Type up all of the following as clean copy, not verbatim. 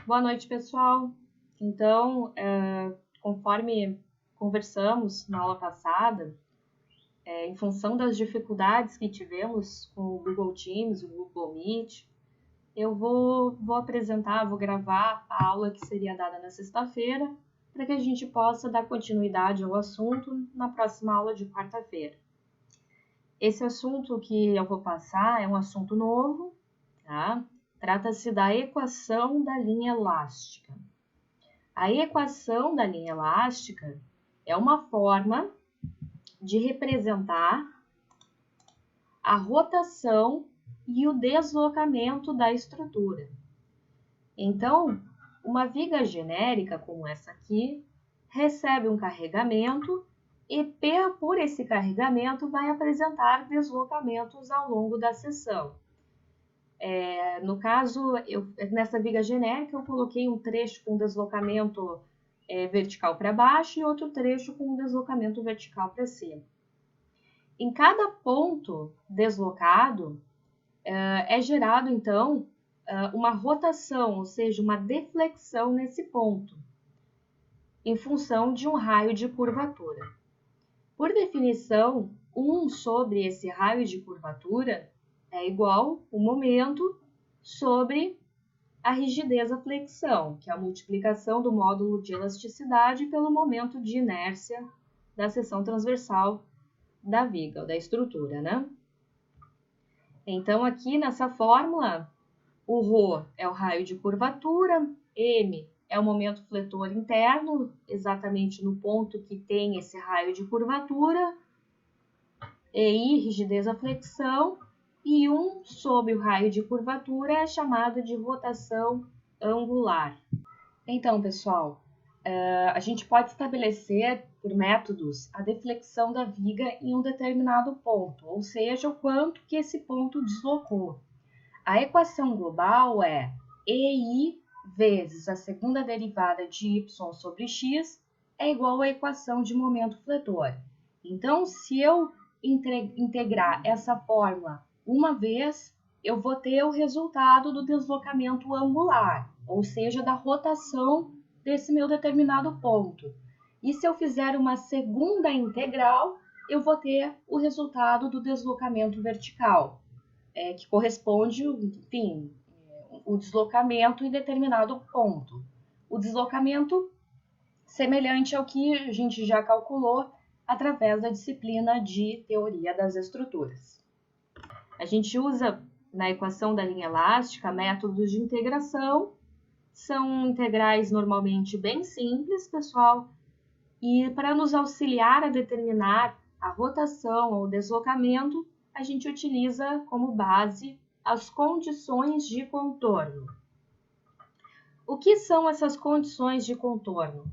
Boa noite, pessoal. Então, conforme conversamos na aula passada, em função das dificuldades que tivemos com o Google Teams, o Google Meet, eu vou gravar a aula que seria dada na sexta-feira, para que a gente possa dar continuidade ao assunto na próxima aula de quarta-feira. Esse assunto que eu vou passar é um assunto novo, tá? Trata-se da equação da linha elástica. A equação da linha elástica é uma forma de representar a rotação e o deslocamento da estrutura. Então, uma viga genérica como essa aqui recebe um carregamento e por esse carregamento vai apresentar deslocamentos ao longo da seção. No caso, nessa viga genérica, eu coloquei um trecho com deslocamento vertical para baixo e outro trecho com deslocamento vertical para cima. Em cada ponto deslocado, é gerado, então, uma rotação, ou seja, uma deflexão nesse ponto, em função de um raio de curvatura. Por definição, 1 sobre esse raio de curvatura é igual o momento sobre a rigidez da flexão, que é a multiplicação do módulo de elasticidade pelo momento de inércia da seção transversal da viga, ou da estrutura, né? Então, aqui nessa fórmula, o ρ é o raio de curvatura, m é o momento fletor interno, exatamente no ponto que tem esse raio de curvatura, EI, rigidez da flexão, e 1 sobre o raio de curvatura é chamado de rotação angular. Então, pessoal, a gente pode estabelecer por métodos a deflexão da viga em um determinado ponto, ou seja, o quanto que esse ponto deslocou. A equação global é EI vezes a segunda derivada de y sobre x é igual à equação de momento fletor. Então, se eu integrar essa fórmula uma vez, eu vou ter o resultado do deslocamento angular, ou seja, da rotação desse meu determinado ponto. E se eu fizer uma segunda integral, eu vou ter o resultado do deslocamento vertical, que corresponde, enfim, o deslocamento em determinado ponto. O deslocamento semelhante ao que a gente já calculou através da disciplina de teoria das estruturas. A gente usa na equação da linha elástica métodos de integração, são integrais normalmente bem simples, pessoal, e para nos auxiliar a determinar a rotação ou deslocamento, a gente utiliza como base as condições de contorno. O que são essas condições de contorno?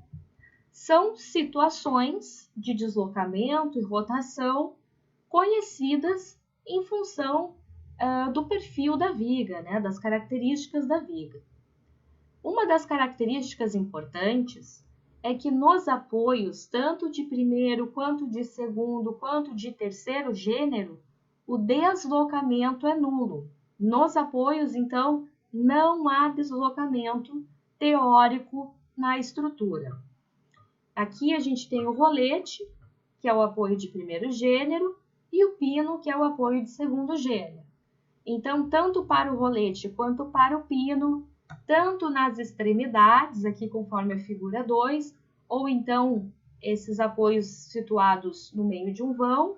São situações de deslocamento e rotação conhecidas em função do perfil da viga, né, das características da viga. Uma das características importantes é que nos apoios, tanto de primeiro, quanto de segundo, quanto de terceiro gênero, o deslocamento é nulo. Nos apoios, então, não há deslocamento teórico na estrutura. Aqui a gente tem o rolete, que é o apoio de primeiro gênero, e o pino, que é o apoio de segundo gênero. Então, tanto para o rolete quanto para o pino, tanto nas extremidades, aqui conforme a figura 2, ou então esses apoios situados no meio de um vão,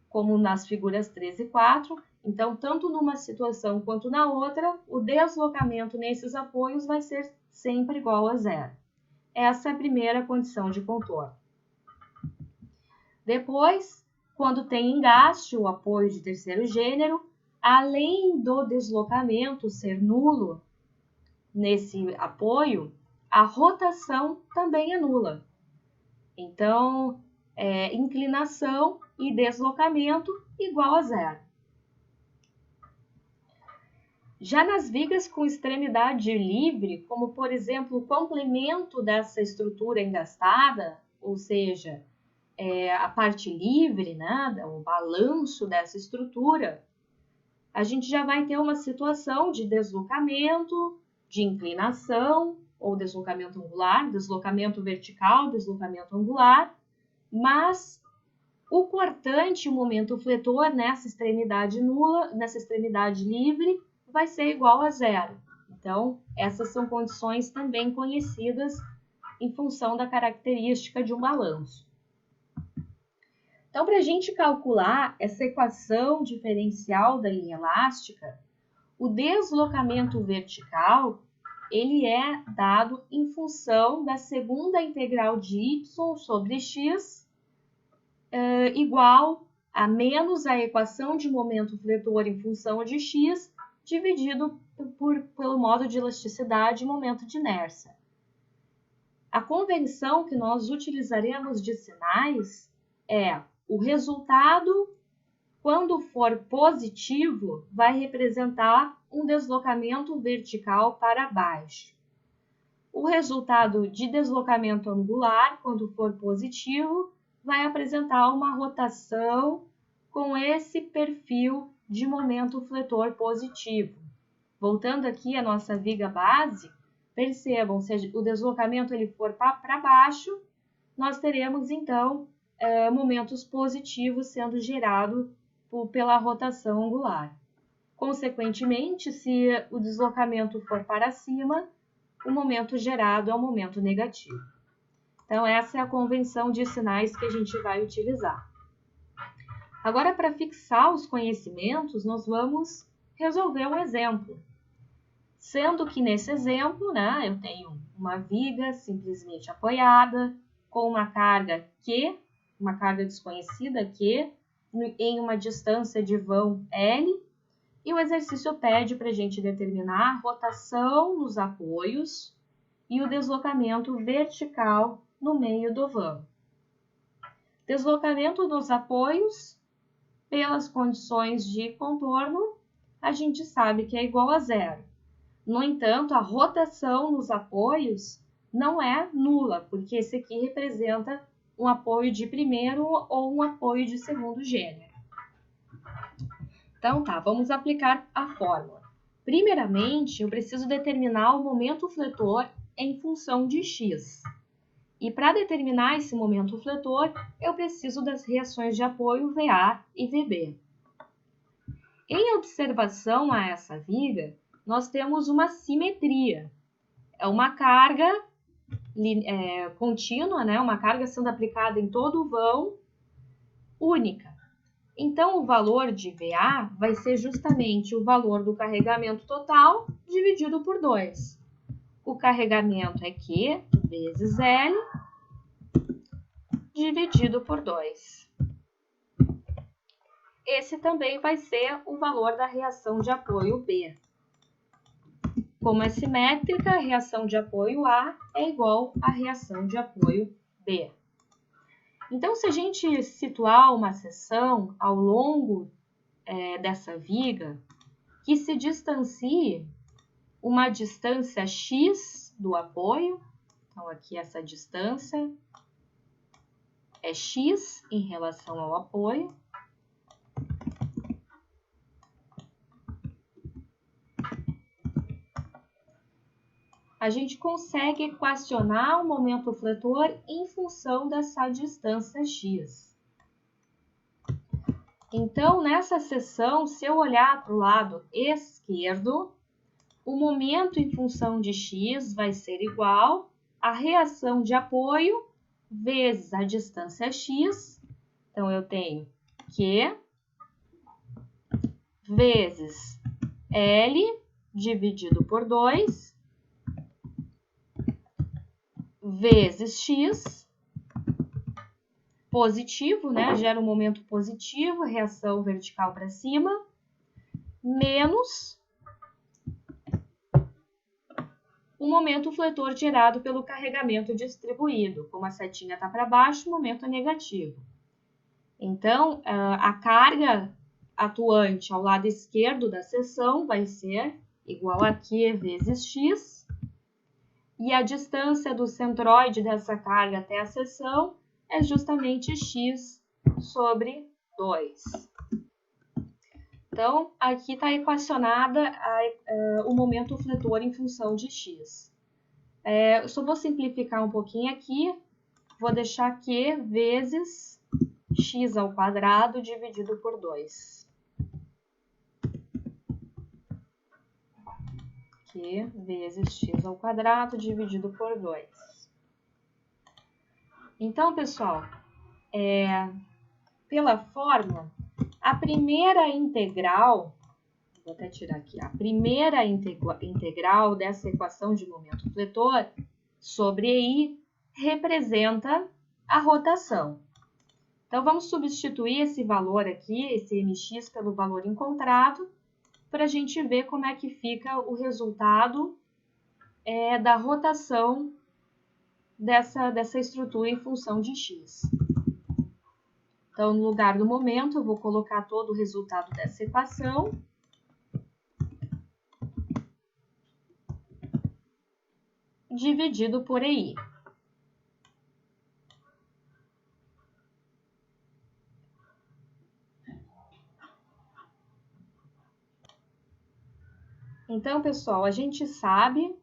como nas figuras 3 e 4. Então, tanto numa situação quanto na outra, o deslocamento nesses apoios vai ser sempre igual a zero. Essa é a primeira condição de contorno. Depois, quando tem engaste, o apoio de terceiro gênero, além do deslocamento ser nulo nesse apoio, a rotação também é nula. Então, inclinação e deslocamento igual a zero. Já nas vigas com extremidade livre, como por exemplo o complemento dessa estrutura engastada, ou seja, a parte livre, né, o balanço dessa estrutura, a gente já vai ter uma situação de deslocamento de inclinação ou deslocamento angular, deslocamento vertical, deslocamento angular, mas o cortante, o momento fletor nessa extremidade nula, nessa extremidade livre, vai ser igual a zero. Então, essas são condições também conhecidas em função da característica de um balanço. Então, para a gente calcular essa equação diferencial da linha elástica, o deslocamento vertical ele é dado em função da segunda integral de y sobre x igual a menos a equação de momento fletor em função de x dividido pelo modo de elasticidade e momento de inércia. A convenção que nós utilizaremos de sinais é o resultado, quando for positivo, vai representar um deslocamento vertical para baixo. O resultado de deslocamento angular, quando for positivo, vai apresentar uma rotação com esse perfil de momento fletor positivo. Voltando aqui à nossa viga base, percebam, se o deslocamento ele for para baixo, nós teremos então momentos positivos sendo gerados pela rotação angular. Consequentemente, se o deslocamento for para cima, o momento gerado é um momento negativo. Então, essa é a convenção de sinais que a gente vai utilizar. Agora, para fixar os conhecimentos, nós vamos resolver um exemplo. Sendo que nesse exemplo, né, eu tenho uma viga simplesmente apoiada com uma carga Q, uma carga desconhecida Q, em uma distância de vão L, e o exercício pede para a gente determinar a rotação nos apoios e o deslocamento vertical no meio do vão. Deslocamento nos apoios, pelas condições de contorno, a gente sabe que é igual a zero. No entanto, a rotação nos apoios não é nula, porque esse aqui representa um apoio de primeiro ou um apoio de segundo gênero. Então, tá, vamos aplicar a fórmula. Primeiramente, eu preciso determinar o momento fletor em função de x. E para determinar esse momento fletor, eu preciso das reações de apoio VA e VB. Em observação a essa viga, nós temos uma simetria. É uma carga contínua, né? Uma carga sendo aplicada em todo o vão, única. Então, o valor de VA vai ser justamente o valor do carregamento total dividido por 2. O carregamento é Q vezes L dividido por 2. Esse também vai ser o valor da reação de apoio B. Como é simétrica, a reação de apoio A é igual à reação de apoio B. Então, se a gente situar uma seção ao longo dessa viga, que se distancie uma distância x do apoio, então aqui essa distância é x em relação ao apoio, a gente consegue equacionar o momento fletor em função dessa distância x. Então, nessa seção, se eu olhar para o lado esquerdo, o momento em função de x vai ser igual à reação de apoio vezes a distância x. Então, eu tenho Q vezes L dividido por 2 vezes x, positivo, né? Gera um momento positivo, reação vertical para cima, menos o momento fletor gerado pelo carregamento distribuído. Como a setinha está para baixo, o momento é negativo. Então, a carga atuante ao lado esquerdo da seção vai ser igual a Q vezes x, e a distância do centroide dessa carga até a seção é justamente x sobre 2. Então, aqui está equacionada o momento fletor em função de x. Eu só vou simplificar um pouquinho aqui. Vou deixar Q vezes x ao quadrado dividido por 2. Q vezes x ao quadrado dividido por 2. Então, pessoal, pela fórmula, a primeira integral, vou até tirar aqui, a primeira integral dessa equação de momento fletor sobre EI representa a rotação. Então, vamos substituir esse valor aqui, esse mx, pelo valor encontrado, para a gente ver como é que fica o resultado da rotação dessa estrutura em função de x. Então, no lugar do momento, eu vou colocar todo o resultado dessa equação. Dividido por EI. Então, pessoal, a gente sabe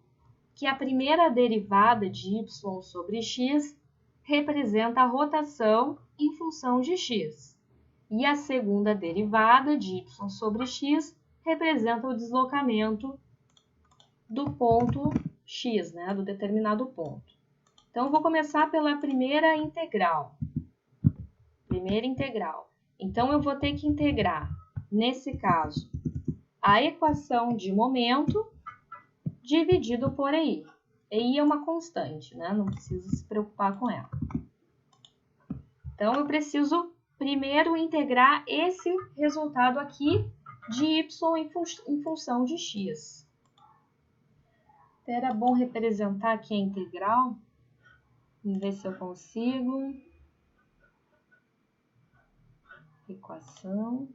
que a primeira derivada de y sobre x representa a rotação em função de x. E a segunda derivada de y sobre x representa o deslocamento do ponto x, né, do determinado ponto. Então, eu vou começar pela primeira integral. Então, eu vou ter que integrar, nesse caso, a equação de momento dividido por EI. EI é uma constante, né? Não precisa se preocupar com ela. Então, eu preciso primeiro integrar esse resultado aqui de y em função de x. Era bom representar aqui a integral. Vamos ver se eu consigo. Equação.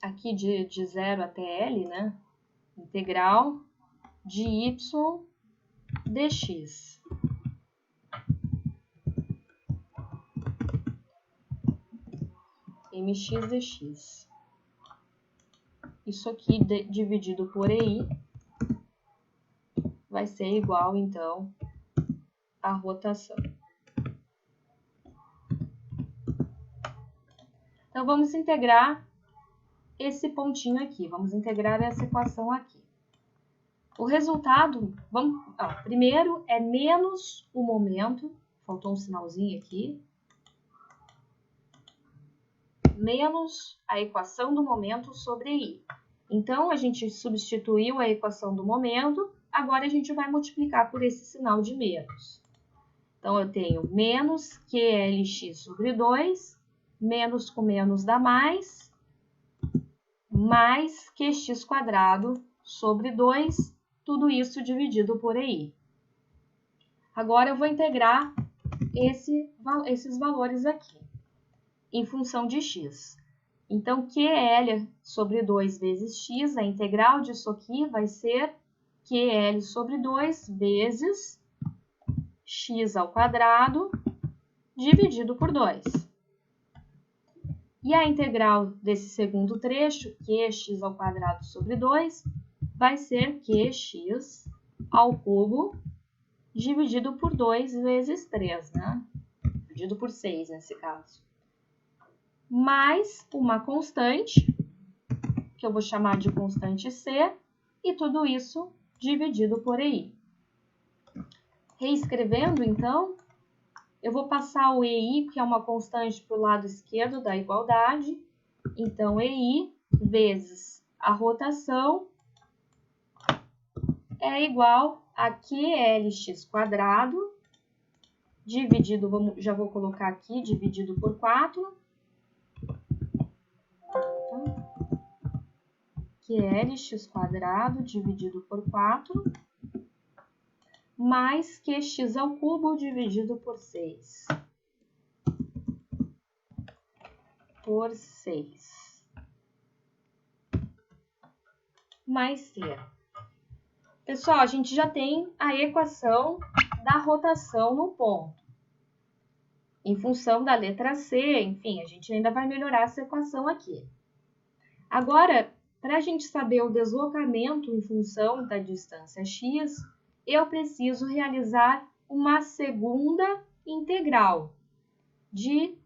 Aqui de 0 até L, né? Integral de y dx. mx dx. Isso aqui dividido por EI vai ser igual, então, à rotação. Então, vamos integrar esse pontinho aqui. Vamos integrar essa equação aqui. O resultado, primeiro é menos o momento, faltou um sinalzinho aqui, menos a equação do momento sobre I. Então, a gente substituiu a equação do momento, agora a gente vai multiplicar por esse sinal de menos. Então, eu tenho menos QLX sobre 2, menos com menos dá mais QX quadrado sobre 2, tudo isso dividido por EI. Agora, eu vou integrar esses valores aqui, em função de x. Então, QL sobre 2 vezes x, a integral disso aqui vai ser QL sobre 2 vezes x ao quadrado dividido por 2. E a integral desse segundo trecho, QX ao quadrado sobre 2, vai ser QX ao cubo dividido por 2 vezes 3, né? Dividido por 6 nesse caso. Mais uma constante, que eu vou chamar de constante C, e tudo isso dividido por EI. Reescrevendo, então, eu vou passar o EI, que é uma constante, para o lado esquerdo da igualdade. Então, EI vezes a rotação é igual a QLX quadrado, dividido, já vou colocar aqui, dividido por 4. QLX quadrado dividido por 4, mais QX ao cubo dividido por 6. Por 6. Mais C. Pessoal, a gente já tem a equação da rotação no ponto. em função da letra C, enfim, a gente ainda vai melhorar essa equação aqui. Agora, para a gente saber o deslocamento em função da distância x, eu preciso realizar uma segunda integral de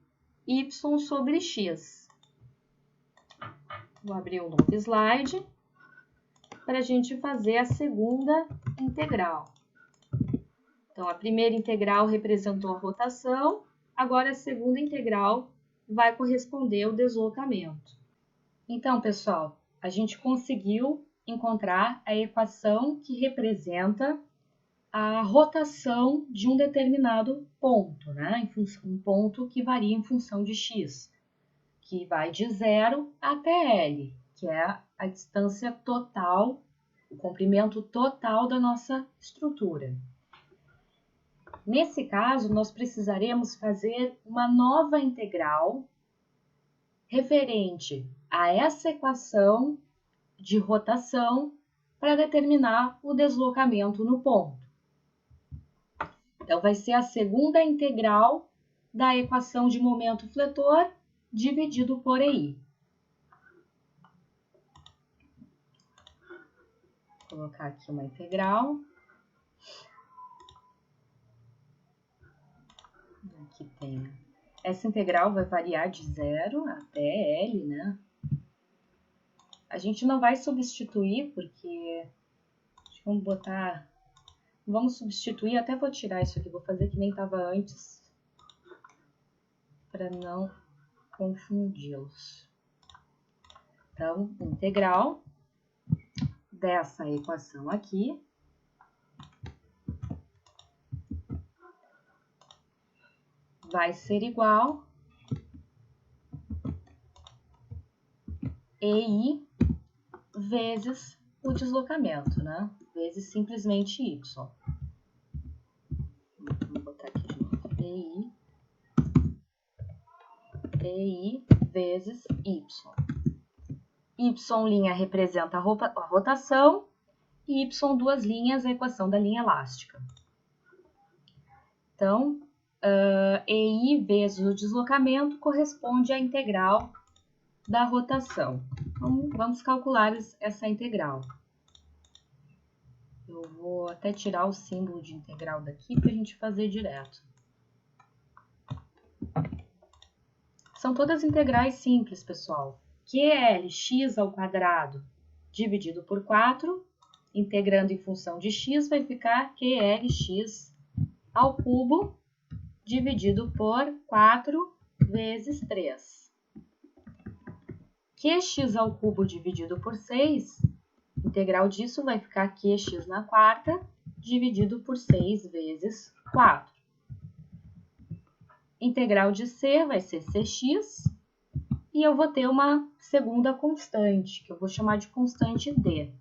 y sobre x. Vou abrir um novo slide para a gente fazer a segunda integral. Então, a primeira integral representou a rotação, agora a segunda integral vai corresponder ao deslocamento. Então, pessoal, a gente conseguiu encontrar a equação que representa a rotação de um determinado ponto, né? Um ponto que varia em função de x, que vai de 0 até L, que é a distância total, o comprimento total da nossa estrutura. Nesse caso, nós precisaremos fazer uma nova integral referente a essa equação de rotação para determinar o deslocamento no ponto. Então, vai ser a segunda integral da equação de momento fletor dividido por EI. Vou colocar aqui uma integral. Aqui tem. Essa integral vai variar de 0 até L, né? A gente não vai substituir, porque... Vamos botar... Vamos substituir, até vou tirar isso aqui, vou fazer que nem estava antes, para não confundi-los. Então, integral dessa equação aqui vai ser igual EI vezes o deslocamento, né? Vezes simplesmente y. Vou botar aqui de novo. EI vezes y. Y' representa a rotação e y duas linhas a equação da linha elástica. Então, EI vezes o deslocamento corresponde à integral da rotação. Vamos calcular essa integral. Eu vou até tirar o símbolo de integral daqui para a gente fazer direto. São todas integrais simples, pessoal. QLx ao quadrado dividido por 4, integrando em função de x, vai ficar QLx ao cubo dividido por 4 vezes 3. QX ao cubo dividido por 6, integral disso vai ficar QX na quarta dividido por 6 vezes 4. Integral de C vai ser CX, e eu vou ter uma segunda constante, que eu vou chamar de constante D.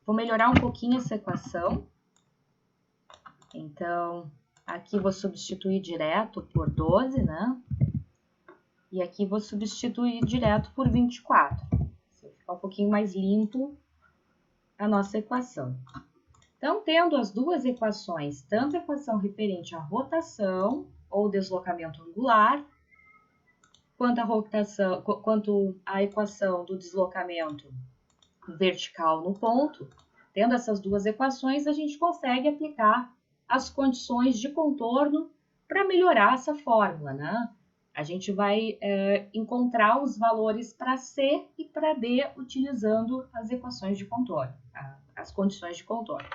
Vou melhorar um pouquinho essa equação. Então, aqui vou substituir direto por 12, né? E aqui vou substituir direto por 24. Vai ficar um pouquinho mais limpo a nossa equação. Então, tendo as duas equações, tanto a equação referente à rotação ou deslocamento angular, quanto a equação do deslocamento vertical no ponto, tendo essas duas equações, a gente consegue aplicar as condições de contorno para melhorar essa fórmula, né? A gente vai encontrar os valores para C e para D utilizando as equações de contorno, as condições de contorno.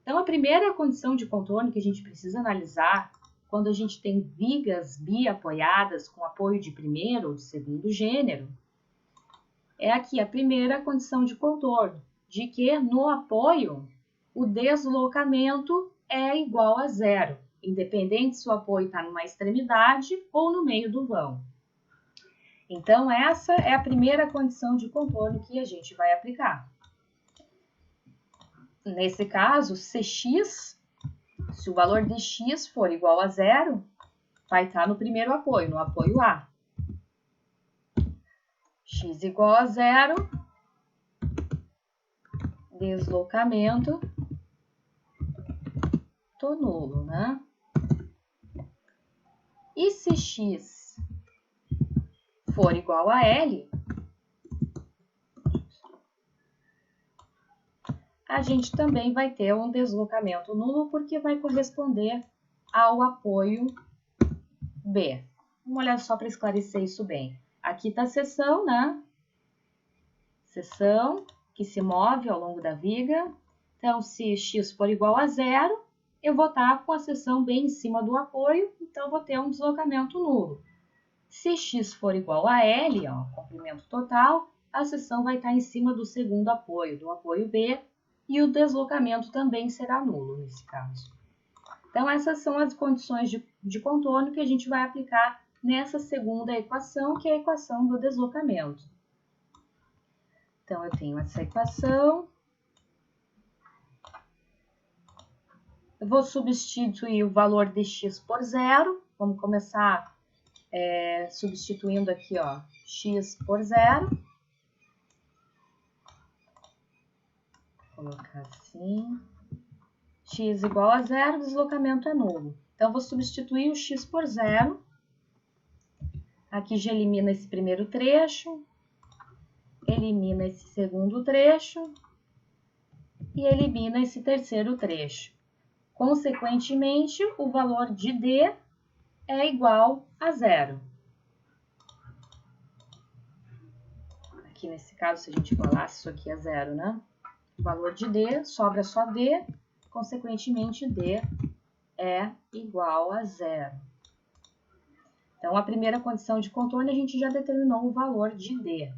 Então, a primeira condição de contorno que a gente precisa analisar quando a gente tem vigas biapoiadas com apoio de primeiro ou de segundo gênero é aqui a primeira condição de contorno, de que no apoio o deslocamento é igual a 0, independente se o apoio está numa extremidade ou no meio do vão. Então, essa é a primeira condição de contorno que a gente vai aplicar. Nesse caso, Cx, se o valor de x for igual a 0, vai estar no primeiro apoio, no apoio A. X igual a 0, deslocamento, tô nulo, né? E se x for igual a L, a gente também vai ter um deslocamento nulo, porque vai corresponder ao apoio B. Vamos olhar só para esclarecer isso bem. Aqui está a seção, né? Seção que se move ao longo da viga. Então, se x for igual a zero, eu vou estar com a seção bem em cima do apoio, então vou ter um deslocamento nulo. Se x for igual a L, ó, comprimento total, a seção vai estar em cima do segundo apoio, do apoio B, e o deslocamento também será nulo nesse caso. Então, essas são as condições de contorno que a gente vai aplicar nessa segunda equação, que é a equação do deslocamento. Então, eu tenho essa equação. Eu vou substituir o valor de x por zero. Vamos começar substituindo aqui, ó, x por zero. Vou colocar assim. X igual a zero, deslocamento é nulo. Então, vou substituir o x por zero. Aqui já elimina esse primeiro trecho, elimina esse segundo trecho e elimina esse terceiro trecho. Consequentemente, o valor de D é igual a zero. Aqui nesse caso, se a gente igualasse isso aqui a zero, né? O valor de D, sobra só D, consequentemente D é igual a zero. Então, a primeira condição de contorno, a gente já determinou o valor de D.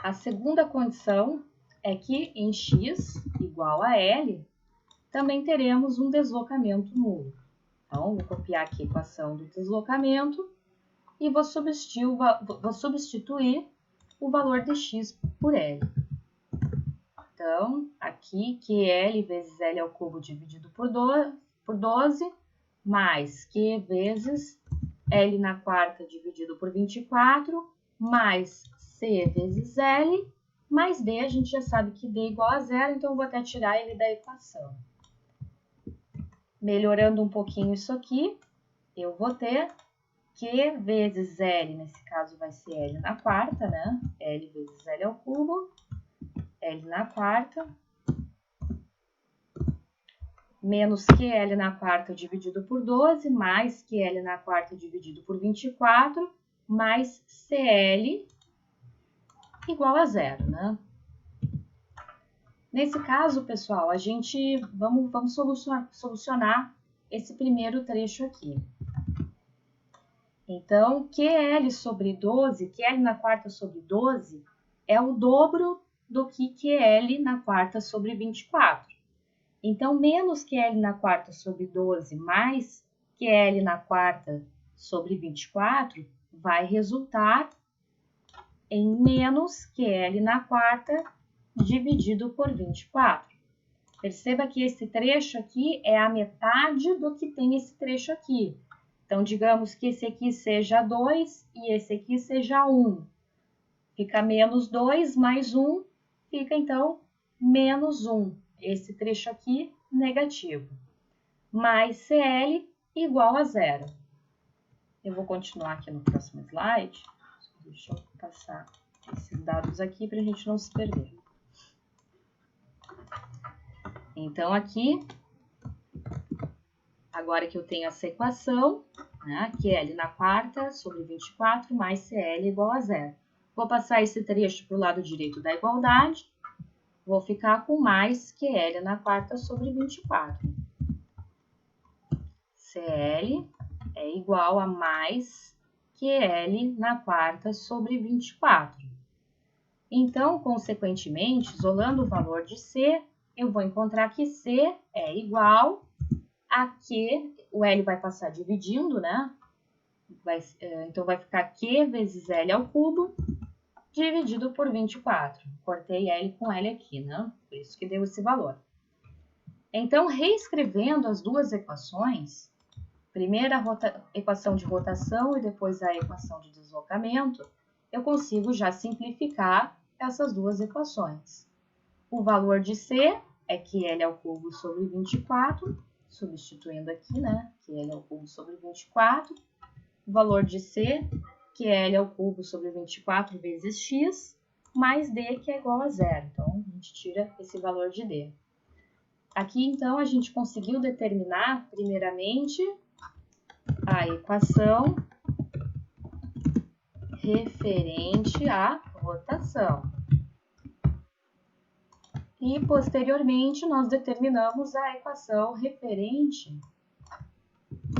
A segunda condição é que em x igual a L, também teremos um deslocamento nulo. Então, vou copiar aqui a equação do deslocamento e vou substituir o valor de x por L. Então, aqui, QL vezes L ao cubo dividido por 12, mais Q vezes L na quarta dividido por 24, mais C vezes L, mais D, a gente já sabe que D é igual a zero, então eu vou até tirar ele da equação. Melhorando um pouquinho isso aqui, eu vou ter Q vezes L, nesse caso vai ser L na quarta, né? L vezes L ao cubo, L na quarta, menos QL na quarta dividido por 12, mais QL na quarta dividido por 24, mais CL igual a zero, né? Nesse caso, pessoal, a gente vamos solucionar esse primeiro trecho aqui. Então, QL sobre 12, QL na quarta sobre 12, é o dobro do que QL na quarta sobre 24. Então, menos QL na quarta sobre 12 mais QL na quarta sobre 24 vai resultar em menos QL na quarta dividido por 24. Perceba que esse trecho aqui é a metade do que tem esse trecho aqui. Então, digamos que esse aqui seja 2 e esse aqui seja 1. Fica menos 2 mais 1, fica então menos 1. Esse trecho aqui, negativo. Mais CL igual a zero. Eu vou continuar aqui no próximo slide. Deixa eu passar esses dados aqui para a gente não se perder. Então, aqui, agora que eu tenho essa equação, né, QL na quarta sobre 24 mais CL igual a zero. Vou passar esse trecho para o lado direito da igualdade. Vou ficar com mais QL na quarta sobre 24. CL é igual a mais QL na quarta sobre 24. Então, consequentemente, isolando o valor de C, eu vou encontrar que C é igual a Q, o L vai passar dividindo, né? Então, vai ficar Q vezes L ao cubo, dividido por 24. Cortei L com L aqui, né? Por isso que deu esse valor. Então, reescrevendo as duas equações, primeiro a equação de rotação e depois a equação de deslocamento, eu consigo já simplificar essas duas equações. O valor de C é QL ao cubo sobre 24, substituindo aqui, né, que L ao cubo sobre 24, o valor de C, que é L ao cubo sobre 24 vezes X, mais D, que é igual a zero. Então, a gente tira esse valor de D. Aqui, então, a gente conseguiu determinar, primeiramente, a equação referente à rotação. E, posteriormente, nós determinamos a equação referente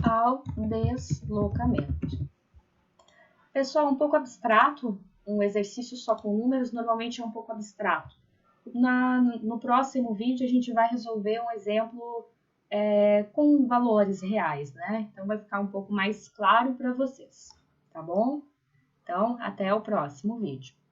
ao deslocamento. Pessoal, um pouco abstrato, um exercício só com números normalmente é um pouco abstrato. No próximo vídeo a gente vai resolver um exemplo com valores reais, né? Então vai ficar um pouco mais claro para vocês, tá bom? Então, até o próximo vídeo.